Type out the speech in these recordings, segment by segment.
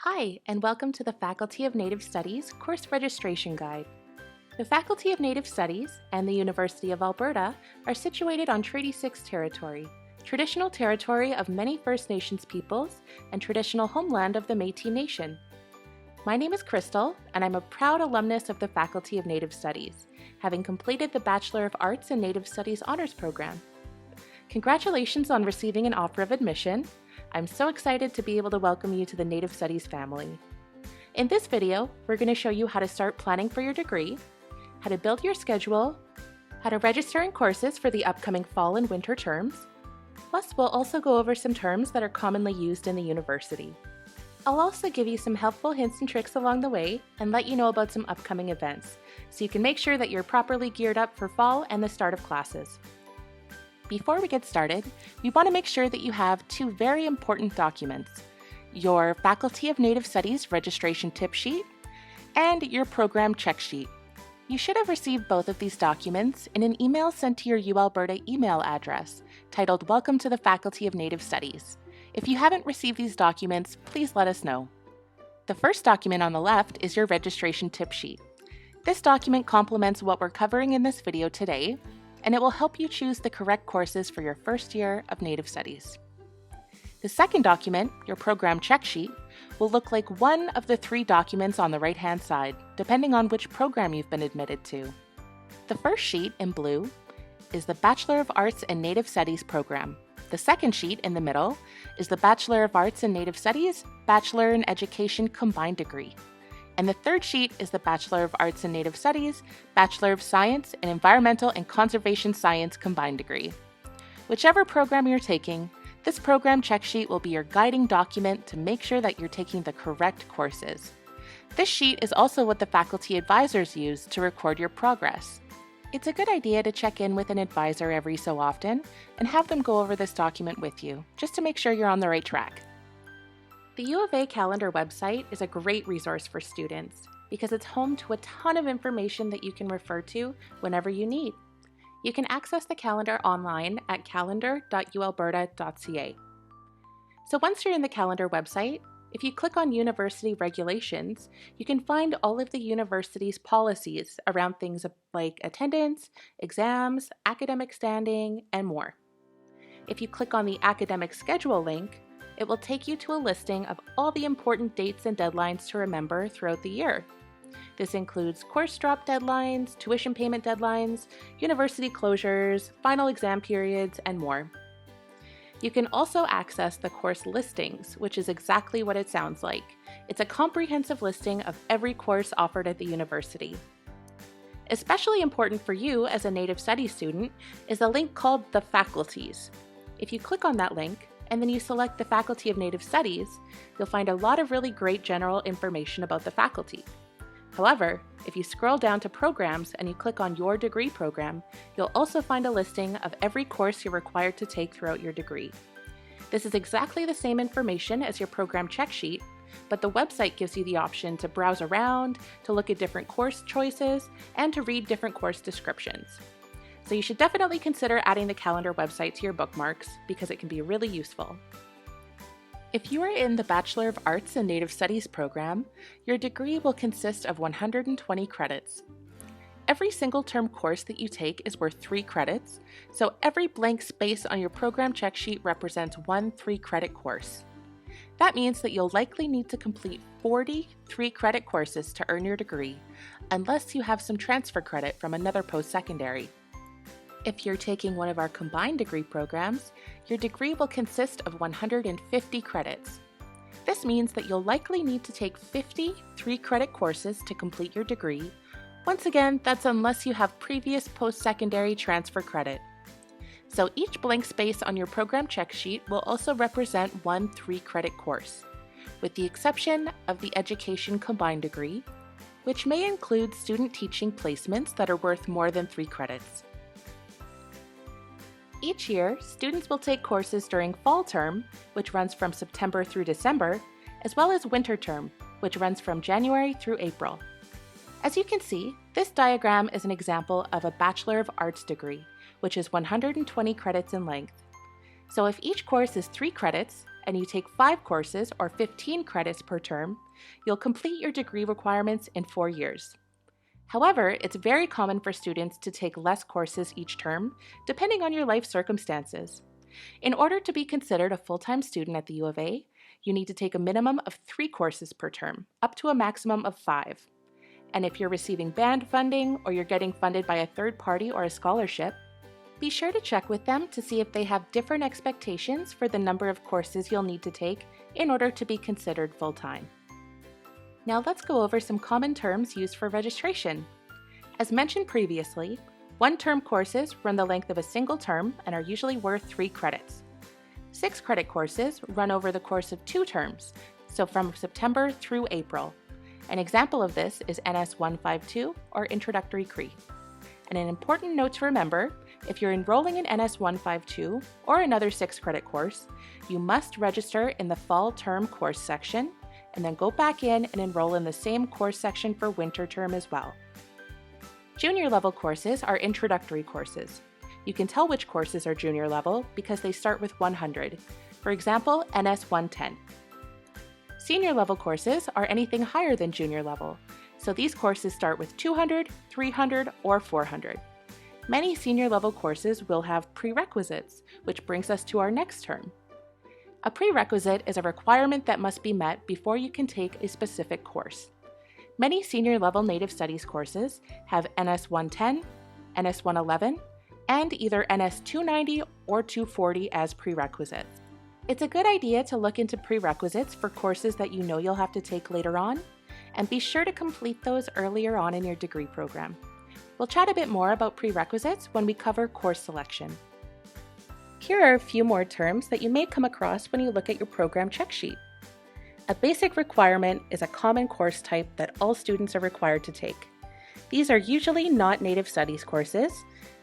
Hi, and welcome to the Faculty of Native Studies Course Registration Guide. The Faculty of Native Studies and the University of Alberta are situated on Treaty 6 territory, traditional territory of many First Nations peoples and traditional homeland of the Métis Nation. My name is Crystal, and I'm a proud alumnus of the Faculty of Native Studies, having completed the Bachelor of Arts in Native Studies Honors Program. Congratulations on receiving an offer of admission. I'm so excited to be able to welcome you to the Native Studies family. In this video, we're going to show you how to start planning for your degree, how to build your schedule, how to register in courses for the upcoming fall and winter terms. Plus, we'll also go over some terms that are commonly used in the university. I'll also give you some helpful hints and tricks along the way and let you know about some upcoming events, so you can make sure that you're properly geared up for fall and the start of classes. Before we get started, we want to make sure that you have two very important documents: your Faculty of Native Studies registration tip sheet and your program check sheet. You should have received both of these documents in an email sent to your UAlberta email address titled Welcome to the Faculty of Native Studies. If you haven't received these documents, please let us know. The first document on the left is your registration tip sheet. This document complements what we're covering in this video today, and it will help you choose the correct courses for your first year of Native Studies. The second document, your program check sheet, will look like one of the three documents on the right-hand side, depending on which program you've been admitted to. The first sheet, in blue, is the Bachelor of Arts in Native Studies program. The second sheet, in the middle, is the Bachelor of Arts in Native Studies, Bachelor in Education combined degree. And the third sheet is the Bachelor of Arts in Native Studies, Bachelor of Science in Environmental and Conservation Science combined degree. Whichever program you're taking, this program check sheet will be your guiding document to make sure that you're taking the correct courses. This sheet is also what the faculty advisors use to record your progress. It's a good idea to check in with an advisor every so often and have them go over this document with you, just to make sure you're on the right track. The U of A calendar website is a great resource for students because it's home to a ton of information that you can refer to whenever you need. You can access the calendar online at calendar.ualberta.ca. So once you're in the calendar website, if you click on University Regulations, you can find all of the university's policies around things like attendance, exams, academic standing, and more. If you click on the Academic Schedule link, it will take you to a listing of all the important dates and deadlines to remember throughout the year. This includes course drop deadlines, tuition payment deadlines, university closures, final exam periods, and more. You can also access the course listings, which is exactly what it sounds like. It's a comprehensive listing of every course offered at the university. Especially important for you as a Native Studies student is a link called the Faculties. If you click on that link, and then you select the Faculty of Native Studies, you'll find a lot of really great general information about the faculty. However, if you scroll down to Programs and you click on your degree program, you'll also find a listing of every course you're required to take throughout your degree. This is exactly the same information as your program check sheet, but the website gives you the option to browse around, to look at different course choices, and to read different course descriptions. So you should definitely consider adding the calendar website to your bookmarks because it can be really useful. If you are in the Bachelor of Arts in Native Studies program, your degree will consist of 120 credits. Every single term course that you take is worth 3 credits, so every blank space on your program check sheet represents one 3-credit course. That means that you'll likely need to complete 40 3-credit courses to earn your degree, unless you have some transfer credit from another post-secondary. If you're taking one of our combined degree programs, your degree will consist of 150 credits. This means that you'll likely need to take 50 3-credit courses to complete your degree. Once again, that's unless you have previous post-secondary transfer credit. So each blank space on your program check sheet will also represent one 3-credit course, with the exception of the Education combined degree, which may include student teaching placements that are worth more than 3 credits. Each year, students will take courses during fall term, which runs from September through December, as well as winter term, which runs from January through April. As you can see, this diagram is an example of a Bachelor of Arts degree, which is 120 credits in length. So if each course is 3 credits and you take 5 courses or 15 credits per term, you'll complete your degree requirements in 4 years. However, it's very common for students to take less courses each term, depending on your life circumstances. In order to be considered a full-time student at the U of A, you need to take a minimum of 3 courses per term, up to a maximum of 5. And if you're receiving band funding or you're getting funded by a third party or a scholarship, be sure to check with them to see if they have different expectations for the number of courses you'll need to take in order to be considered full-time. Now let's go over some common terms used for registration. As mentioned previously, 1-term courses run the length of a single term and are usually worth 3 credits. 6-credit courses run over the course of 2 terms, so from September through April. An example of this is NS 152 or Introductory CRE. And an important note to remember, if you're enrolling in NS 152 or another 6-credit course, you must register in the fall term course section and then go back in and enroll in the same course section for winter term as well. Junior level courses are introductory courses. You can tell which courses are junior level because they start with 100. For example, NS 110. Senior level courses are anything higher than junior level, so these courses start with 200, 300, or 400. Many senior level courses will have prerequisites, which brings us to our next term. A prerequisite is a requirement that must be met before you can take a specific course. Many senior level Native Studies courses have NS 110, NS 111, and either NS 290 or 240 as prerequisites. It's a good idea to look into prerequisites for courses that you know you'll have to take later on, and be sure to complete those earlier on in your degree program. We'll chat a bit more about prerequisites when we cover course selection. Here are a few more terms that you may come across when you look at your program check sheet. A basic requirement is a common course type that all students are required to take. These are usually not Native Studies courses.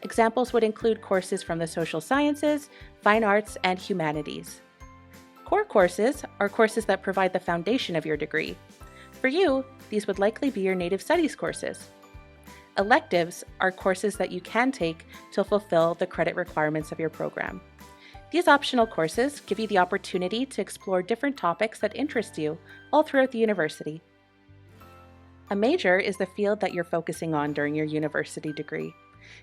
Examples would include courses from the social sciences, fine arts, and humanities. Core courses are courses that provide the foundation of your degree. For you, these would likely be your Native Studies courses. Electives are courses that you can take to fulfill the credit requirements of your program. These optional courses give you the opportunity to explore different topics that interest you all throughout the university. A major is the field that you're focusing on during your university degree.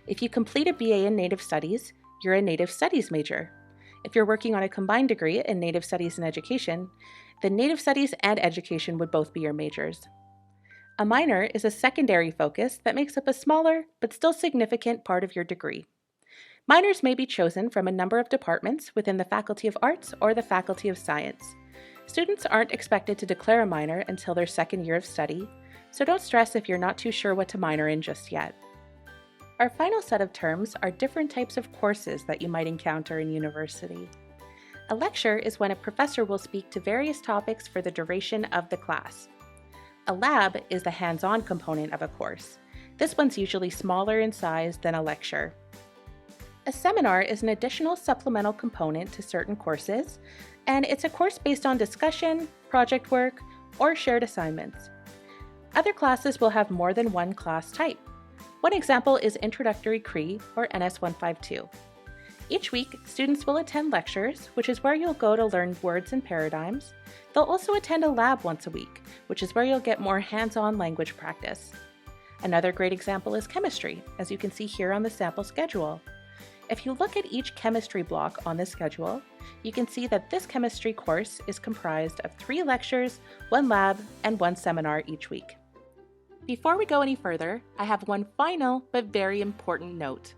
If you complete a BA in Native Studies, you're a Native Studies major. If you're working on a combined degree in Native Studies and Education, then Native Studies and Education would both be your majors. A minor is a secondary focus that makes up a smaller but still significant part of your degree. Minors may be chosen from a number of departments within the Faculty of Arts or the Faculty of Science. Students aren't expected to declare a minor until their second year of study, so don't stress if you're not too sure what to minor in just yet. Our final set of terms are different types of courses that you might encounter in university. A lecture is when a professor will speak to various topics for the duration of the class. A lab is the hands-on component of a course. This one's usually smaller in size than a lecture. A seminar is an additional supplemental component to certain courses, and it's a course based on discussion, project work, or shared assignments. Other classes will have more than one class type. One example is Introductory CRE or NS 152. Each week, students will attend lectures, which is where you'll go to learn words and paradigms. They'll also attend a lab once a week, which is where you'll get more hands-on language practice. Another great example is chemistry, as you can see here on the sample schedule. If you look at each chemistry block on the schedule, you can see that this chemistry course is comprised of 3 lectures, 1 lab, and 1 seminar each week. Before we go any further, I have one final but very important note.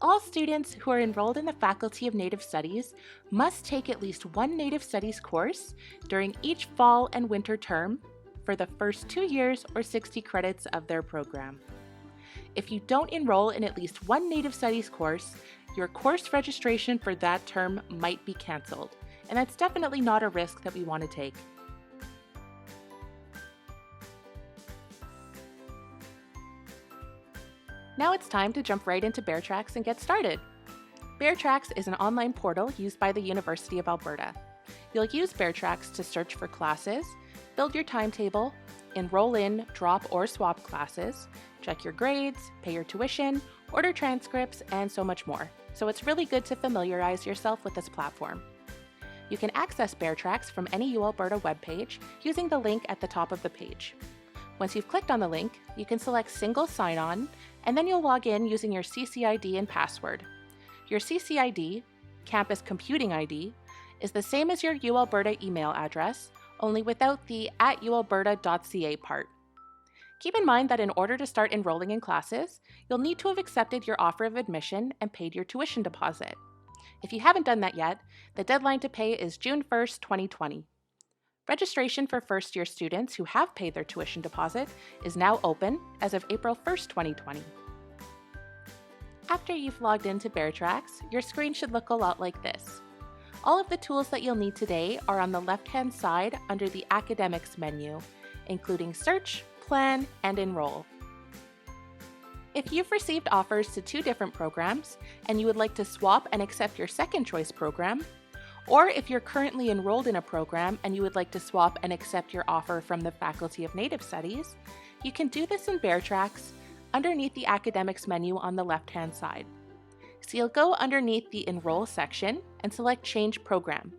All students who are enrolled in the Faculty of Native Studies must take at least 1 Native Studies course during each fall and winter term for the first 2 years or 60 credits of their program. If you don't enroll in at least 1 Native Studies course, your course registration for that term might be canceled, and that's definitely not a risk that we want to take. Now it's time to jump right into BearTracks and get started. BearTracks is an online portal used by the University of Alberta. You'll use BearTracks to search for classes, build your timetable, enroll in, drop, or swap classes, check your grades, pay your tuition, order transcripts, and so much more. So it's really good to familiarize yourself with this platform. You can access Bear Tracks from any U Alberta webpage using the link at the top of the page. Once you've clicked on the link, you can select Single Sign-On, and then you'll log in using your CCID and password. Your CCID, Campus Computing ID, is the same as your U Alberta email address, only without the @ualberta.ca part. Keep in mind that in order to start enrolling in classes, you'll need to have accepted your offer of admission and paid your tuition deposit. If you haven't done that yet, the deadline to pay is June 1st, 2020. Registration for first-year students who have paid their tuition deposit is now open as of April 1st, 2020. After you've logged into Bear Tracks, your screen should look a lot like this. All of the tools that you'll need today are on the left-hand side under the Academics menu, including Search, Plan, and Enroll. If you've received offers to 2 different programs and you would like to swap and accept your second choice program, or if you're currently enrolled in a program and you would like to swap and accept your offer from the Faculty of Native Studies, you can do this in Bear Tracks underneath the Academics menu on the left-hand side. So you'll go underneath the Enroll section and select Change Program.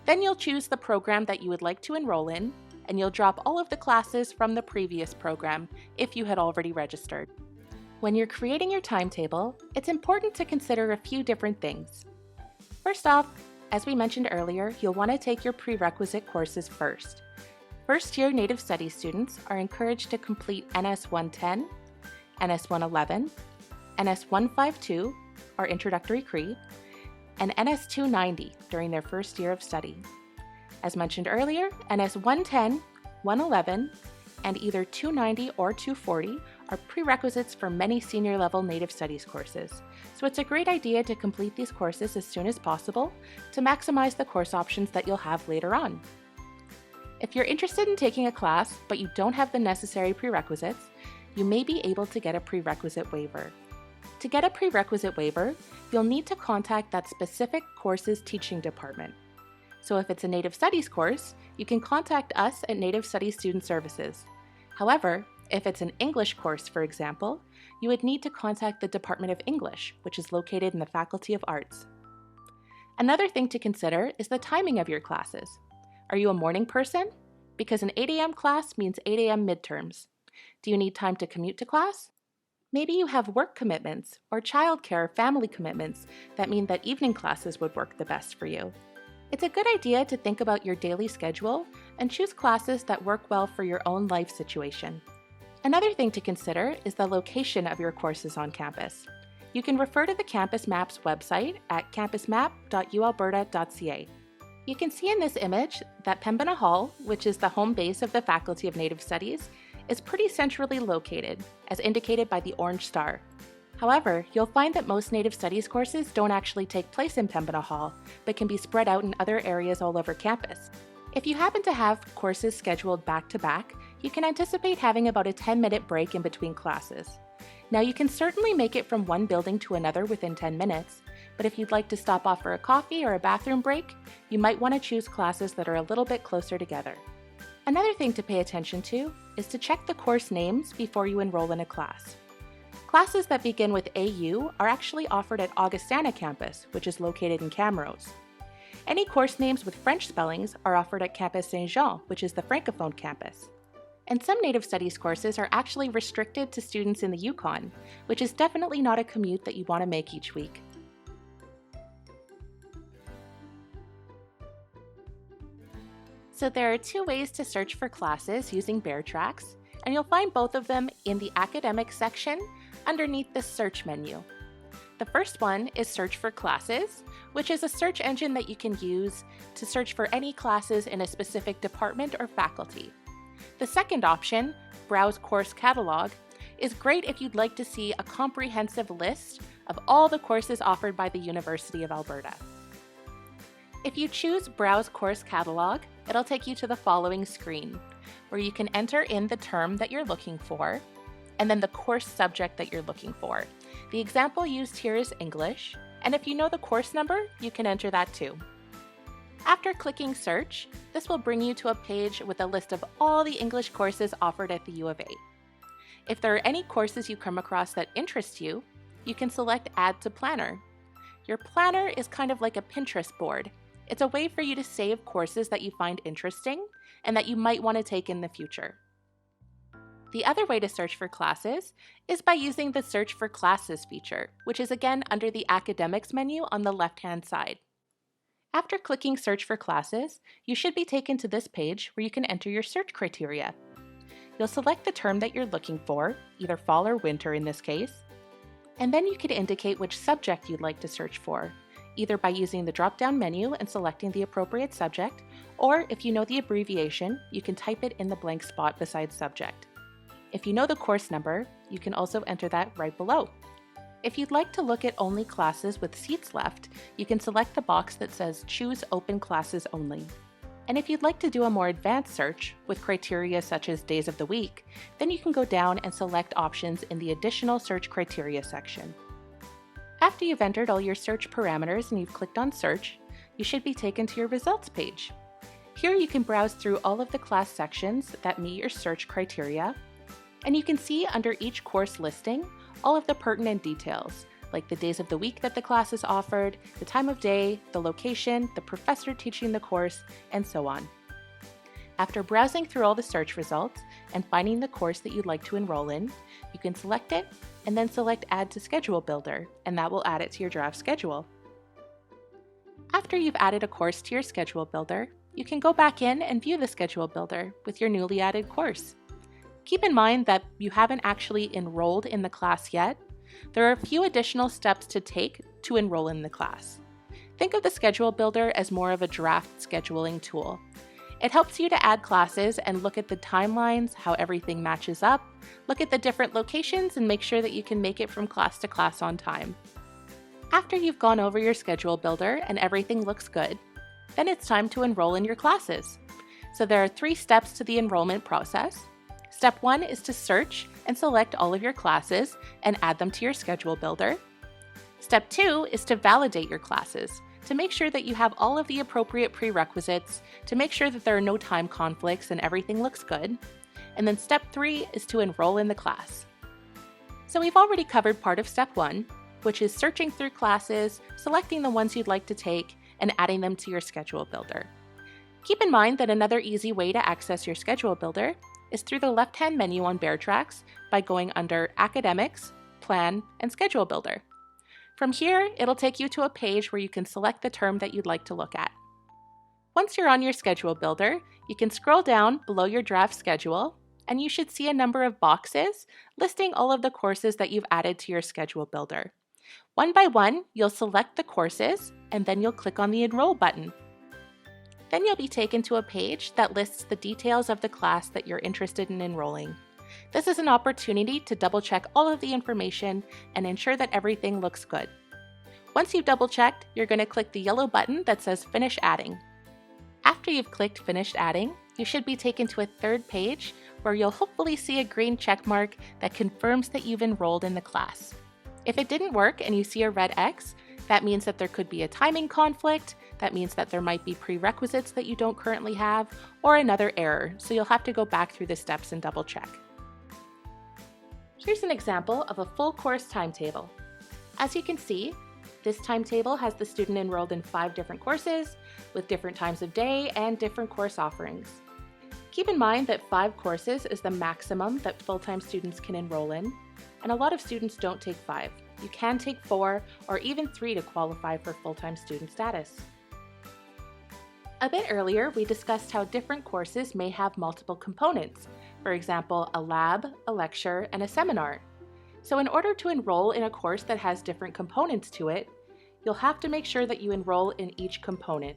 Then you'll choose the program that you would like to enroll in, and you'll drop all of the classes from the previous program if you had already registered. When you're creating your timetable, it's important to consider a few different things. First off, as we mentioned earlier, you'll want to take your prerequisite courses first. First-year Native Studies students are encouraged to complete NS 110, NS 111, NS 152, or Introductory Cree, and NS 290 during their first year of study. As mentioned earlier, NS 110, 111, and either 290 or 240 are prerequisites for many senior-level Native Studies courses, so it's a great idea to complete these courses as soon as possible to maximize the course options that you'll have later on. If you're interested in taking a class but you don't have the necessary prerequisites, you may be able to get a prerequisite waiver. To get a prerequisite waiver, you'll need to contact that specific course's teaching department. So if it's a Native Studies course, you can contact us at Native Studies Student Services. However, if it's an English course, for example, you would need to contact the Department of English, which is located in the Faculty of Arts. Another thing to consider is the timing of your classes. Are you a morning person? Because an 8 a.m. class means 8 a.m. midterms. Do you need time to commute to class? Maybe you have work commitments or childcare or family commitments that mean that evening classes would work the best for you. It's a good idea to think about your daily schedule and choose classes that work well for your own life situation. Another thing to consider is the location of your courses on campus. You can refer to the Campus Maps website at campusmap.ualberta.ca. You can see in this image that Pembina Hall, which is the home base of the Faculty of Native Studies, is pretty centrally located, as indicated by the orange star. However, you'll find that most Native Studies courses don't actually take place in Pembina Hall, but can be spread out in other areas all over campus. If you happen to have courses scheduled back-to-back, you can anticipate having about a 10-minute break in between classes. Now, you can certainly make it from one building to another within 10 minutes, but if you'd like to stop off for a coffee or a bathroom break, you might want to choose classes that are a little bit closer together. Another thing to pay attention to is to check the course names before you enroll in a class. Classes that begin with AU are actually offered at Augustana campus, which is located in Camrose. Any course names with French spellings are offered at Campus Saint-Jean, which is the Francophone campus. And some Native Studies courses are actually restricted to students in the Yukon, which is definitely not a commute that you want to make each week. So there are 2 ways to search for classes using Bear Tracks, and you'll find both of them in the Academic section underneath the Search menu. The first one is Search for Classes, which is a search engine that you can use to search for any classes in a specific department or faculty. The second option, Browse Course Catalog, is great if you'd like to see a comprehensive list of all the courses offered by the University of Alberta. If you choose Browse Course Catalog, it'll take you to the following screen, where you can enter in the term that you're looking for, and then the course subject that you're looking for. The example used here is English, and if you know the course number, you can enter that too. After clicking Search, this will bring you to a page with a list of all the English courses offered at the U of A. If there are any courses you come across that interest you, you can select Add to Planner. Your planner is kind of like a Pinterest board. It's a way for you to save courses that you find interesting and that you might want to take in the future. The other way to search for classes is by using the Search for Classes feature, which is again under the Academics menu on the left-hand side. After clicking Search for Classes, you should be taken to this page where you can enter your search criteria. You'll select the term that you're looking for, either fall or winter in this case, and then you can indicate which subject you'd like to search for, either by using the drop-down menu and selecting the appropriate subject, or if you know the abbreviation, you can type it in the blank spot beside subject. If you know the course number, you can also enter that right below. If you'd like to look at only classes with seats left, you can select the box that says Choose Open Classes Only. And if you'd like to do a more advanced search with criteria such as days of the week, then you can go down and select options in the Additional Search Criteria section. After you've entered all your search parameters and you've clicked on Search, you should be taken to your results page. Here you can browse through all of the class sections that meet your search criteria, and you can see under each course listing all of the pertinent details, like the days of the week that the class is offered, the time of day, the location, the professor teaching the course, and so on. After browsing through all the search results and finding the course that you'd like to enroll in, you can select it and then select Add to Schedule Builder, and that will add it to your draft schedule. After you've added a course to your Schedule Builder, you can go back in and view the Schedule Builder with your newly added course. Keep in mind that you haven't actually enrolled in the class yet. There are a few additional steps to take to enroll in the class. Think of the Schedule Builder as more of a draft scheduling tool. It helps you to add classes and look at the timelines, how everything matches up, look at the different locations, and make sure that you can make it from class to class on time. After you've gone over your Schedule Builder and everything looks good, then it's time to enroll in your classes. So there are 3 steps to the enrollment process. Step 1 is to search and select all of your classes and add them to your Schedule Builder. Step 2 is to validate your classes, to make sure that you have all of the appropriate prerequisites, to make sure that there are no time conflicts and everything looks good. And then step 3 is to enroll in the class. So we've already covered part of step 1, which is searching through classes, selecting the ones you'd like to take, and adding them to your Schedule Builder. Keep in mind that another easy way to access your Schedule Builder is through the left-hand menu on Bear Tracks by going under Academics, Plan, and Schedule Builder. From here, it'll take you to a page where you can select the term that you'd like to look at. Once you're on your Schedule Builder, you can scroll down below your draft schedule, and you should see a number of boxes listing all of the courses that you've added to your Schedule Builder. One by one, you'll select the courses, and then you'll click on the Enroll button. Then you'll be taken to a page that lists the details of the class that you're interested in enrolling. This is an opportunity to double-check all of the information and ensure that everything looks good. Once you've double-checked, you're going to click the yellow button that says Finish Adding. After you've clicked Finished Adding, you should be taken to a third page where you'll hopefully see a green check mark that confirms that you've enrolled in the class. If it didn't work and you see a red X, that means that there could be a timing conflict, that means that there might be prerequisites that you don't currently have, or another error, so you'll have to go back through the steps and double check. Here's an example of a full course timetable. As you can see, this timetable has the student enrolled in 5 different courses, with different times of day and different course offerings. Keep in mind that 5 courses is the maximum that full-time students can enroll in, and a lot of students don't take 5. You can take 4 or even 3 to qualify for full-time student status. A bit earlier, we discussed how different courses may have multiple components, for example, a lab, a lecture, and a seminar. So in order to enroll in a course that has different components to it, you'll have to make sure that you enroll in each component.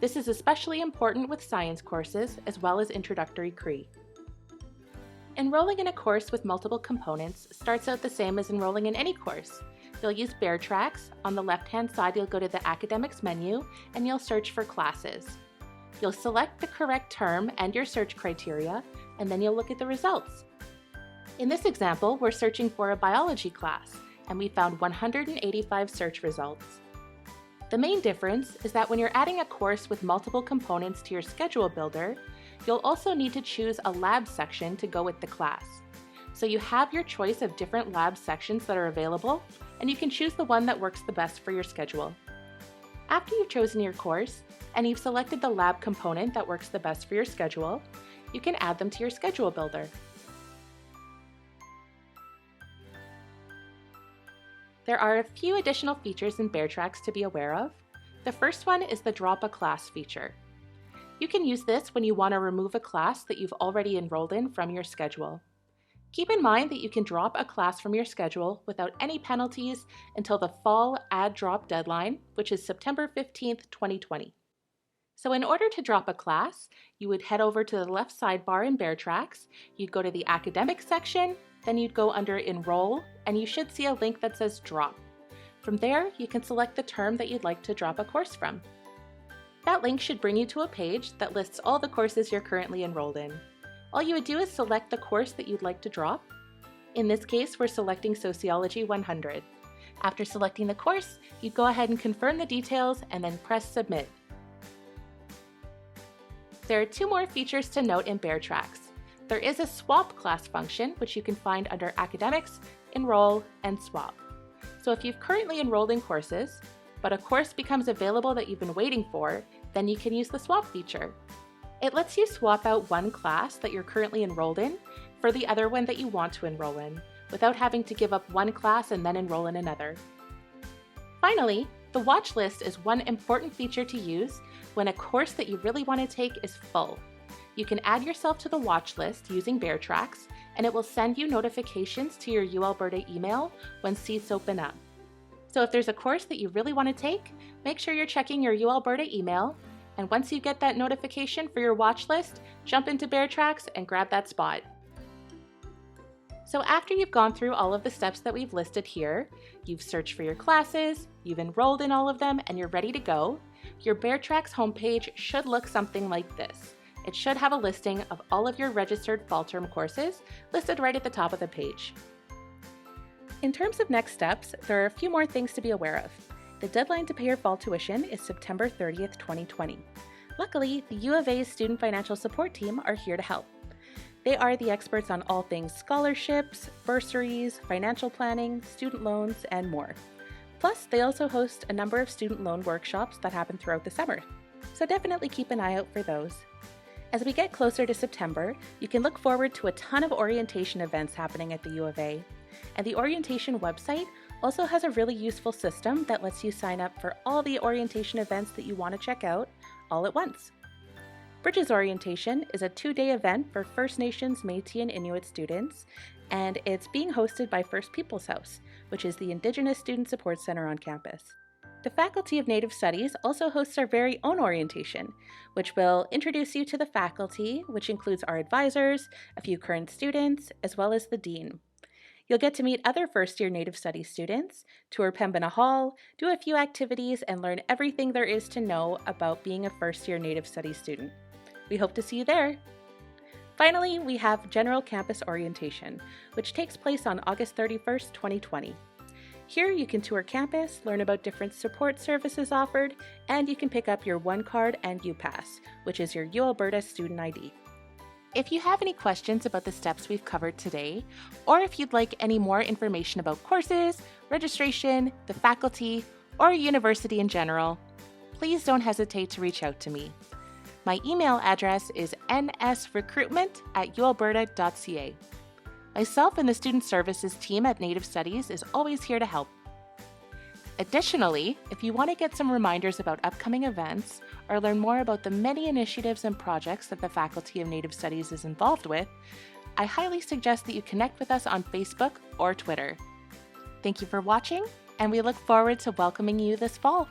This is especially important with science courses as well as introductory CRE. Enrolling in a course with multiple components starts out the same as enrolling in any course. You'll use Bear Tracks. On the left-hand side, you'll go to the Academics menu and you'll search for classes. You'll select the correct term and your search criteria, and then you'll look at the results. In this example, we're searching for a biology class, and we found 185 search results. The main difference is that when you're adding a course with multiple components to your Schedule Builder, you'll also need to choose a lab section to go with the class. So you have your choice of different lab sections that are available, and you can choose the one that works the best for your schedule. After you've chosen your course and you've selected the lab component that works the best for your schedule, you can add them to your schedule builder. There are a few additional features in BearTracks to be aware of. The first one is the Drop a Class feature. You can use this when you want to remove a class that you've already enrolled in from your schedule. Keep in mind that you can drop a class from your schedule without any penalties until the fall add drop deadline, which is September 15th, 2020. So in order to drop a class, you would head over to the left sidebar in BearTracks, you'd go to the academic section, then you'd go under Enroll, and you should see a link that says Drop. From there, you can select the term that you'd like to drop a course from. That link should bring you to a page that lists all the courses you're currently enrolled in. All you would do is select the course that you'd like to drop. In this case, we're selecting Sociology 100. After selecting the course, you'd go ahead and confirm the details and then press Submit. There are two more features to note in BearTracks. There is a swap class function, which you can find under Academics, Enroll, and Swap. So if you've currently enrolled in courses, but a course becomes available that you've been waiting for, then you can use the swap feature. It lets you swap out one class that you're currently enrolled in for the other one that you want to enroll in, without having to give up one class and then enroll in another. Finally, the watch list is one important feature to use when a course that you really want to take is full. You can add yourself to the watch list using BearTracks, and it will send you notifications to your UAlberta email when seats open up. So if there's a course that you really want to take, make sure you're checking your UAlberta email, and once you get that notification for your watch list, jump into BearTracks and grab that spot. So after you've gone through all of the steps that we've listed here, you've searched for your classes, you've enrolled in all of them, and you're ready to go, your BearTracks homepage should look something like this. It should have a listing of all of your registered fall term courses listed right at the top of the page. In terms of next steps, there are a few more things to be aware of. The deadline to pay your fall tuition is September 30th, 2020. Luckily, the U of A's Student Financial Support Team are here to help. They are the experts on all things scholarships, bursaries, financial planning, student loans, and more. Plus, they also host a number of student loan workshops that happen throughout the summer. So definitely keep an eye out for those. As we get closer to September, you can look forward to a ton of orientation events happening at the U of A. And the orientation website also has a really useful system that lets you sign up for all the orientation events that you want to check out all at once. Bridges Orientation is a 2-day event for First Nations, Métis, and Inuit students, and it's being hosted by First Peoples House, which is the Indigenous Student Support Center on campus. The Faculty of Native Studies also hosts our very own orientation, which will introduce you to the faculty, which includes our advisors, a few current students, as well as the dean. You'll get to meet other first-year Native Studies students, tour Pembina Hall, do a few activities, and learn everything there is to know about being a first-year Native Studies student. We hope to see you there. Finally, we have General Campus Orientation, which takes place on August 31st, 2020. Here you can tour campus, learn about different support services offered, and you can pick up your One Card and UPass, which is your UAlberta Student ID. If you have any questions about the steps we've covered today, or if you'd like any more information about courses, registration, the faculty, or university in general, please don't hesitate to reach out to me. My email address is nsrecruitment@ualberta.ca. Myself and the Student Services team at Native Studies is always here to help. Additionally, if you want to get some reminders about upcoming events or learn more about the many initiatives and projects that the Faculty of Native Studies is involved with, I highly suggest that you connect with us on Facebook or Twitter. Thank you for watching, and we look forward to welcoming you this fall.